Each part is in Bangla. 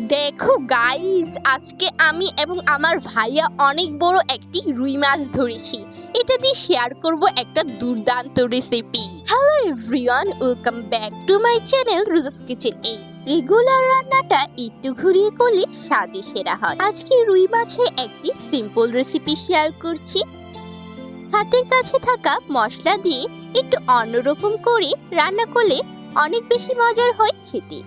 দেখো গাইস, আজকে আমি এবং আমার ভাইয়া অনেক বড় একটি রুই মাছ ধরেছি। এটা দিয়ে শেয়ার করব একটা দুর্দান্ত recipe. Hello everyone, welcome back to my channel Ruja's kitchen. এই রেগুলার রান্নাটা একটু ঘুরিয়ে করলে স্বাদে সেরা হয়। আজকে রুই মাছের একটি সিম্পল রেসিপি শেয়ার করছি। হাতের কাছে থাকা মশলা দিয়ে একটু অন্যরকম করে রান্না করলে অনেক বেশি মজার হয় খেতে।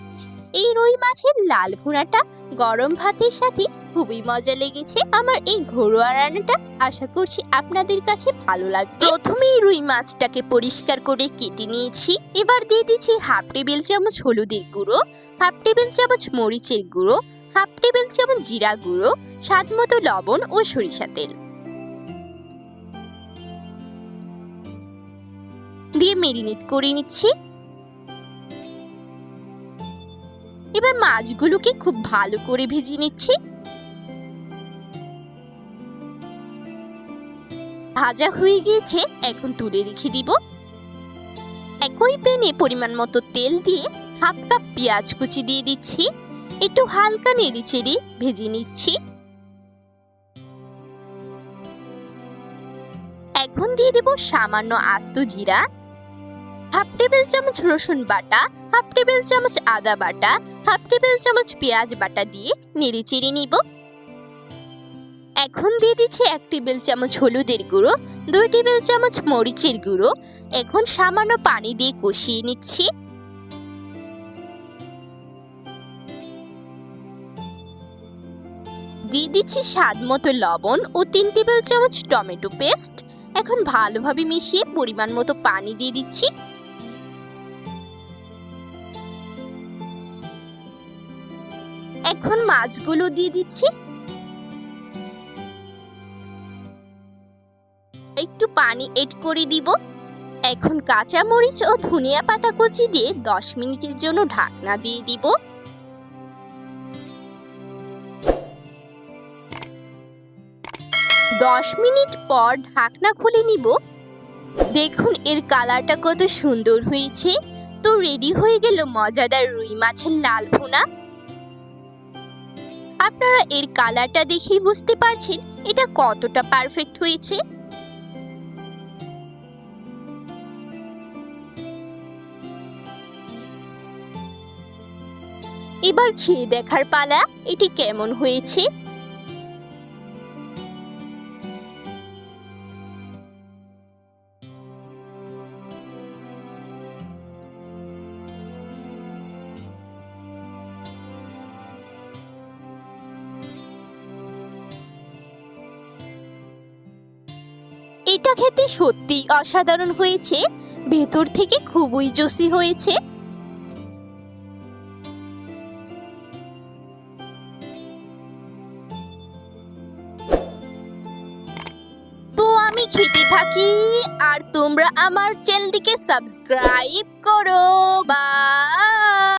এই রুই মাছের লাল ভুনাটা গরম ভাতের সাথে খুবই মজা লেগেছে। আমার এই ঘরোয়া রান্নাটা আশা করছি আপনাদের কাছে ভালো লাগবে। প্রথমেই রুই মাছটাকে পরিষ্কার করে কেটে নিয়েছি। এবার দিয়ে দিচ্ছি হাফ টেবিল চামচ হলুদের গুঁড়ো, হাফ টেবিল চামচ মরিচের গুঁড়ো, হাফ টেবিল চামচ জিরা গুঁড়ো, স্বাদ মতো লবণ ও সরিষা তেল দিয়ে মেরিনেট করে নিচ্ছি। এবার মাছগুলোকে খুব ভালো করে ভেজে নিচ্ছি। ভাজা হয়ে গিয়েছে, এখন তুলে রেখে দিব। একই প্যানে পরিমাণ মতো তেল দিয়ে হাফ কাপ পেঁয়াজ কুচি দিয়ে দিচ্ছি। একটু হালকা নেড়ে চেড়ে ভেজে নিচ্ছি। এখন দিয়ে দেব সামান্য আস্ত জিরা, হাফ টেবিল চামচ রসুন বাটা, হাফ টেবিল চামচ আদা বাটা, হাফ টেবিল চামচ পেঁয়াজ বাটা দিয়ে নেড়ে চেড়ে নিব। এখন দিয়ে দিচ্ছি 1 টেবিল চামচ হলুদের গুঁড়ো, 2 টেবিল চামচ মরিচের গুঁড়ো। এখন সামান্য পানি দিয়ে কষিয়ে নিচ্ছি। দিয়ে দিচ্ছি স্বাদ মতো লবণ ও 3 টেবিল চামচ টমেটো পেস্ট। এখন ভালোভাবে মিশিয়ে পরিমাণ মতো পানি দিয়ে দিচ্ছি। এখন মাছগুলো দিয়ে দিচ্ছি। একটু পানি এড করে দিব। এখন কাঁচা মরিচ ও ধনিয়া পাতা কুচি দিয়ে 10 মিনিটের জন্য ঢাকনা দিয়ে দিব। দশ মিনিট পর ঢাকনা খুলে নিব। দেখুন এর কালারটা কত সুন্দর হয়েছে। তো রেডি হয়ে গেল মজাদার রুই মাছের লাল ভুনা। আপনারা এর কালারটা দেখেই বুঝতে পারছেন এটা কতটা পারফেক্ট হয়েছে। এবার খেয়ে দেখার পালা, এটি কেমন হয়েছে। এটা খেতে সত্যিই অসাধারণ হয়েছে, ভেতর থেকে খুবই জুসি হয়েছে। তো আমি খেতে থাকি আর তোমরা আমার চ্যানেলটিকে সাবস্ক্রাইব করো। বা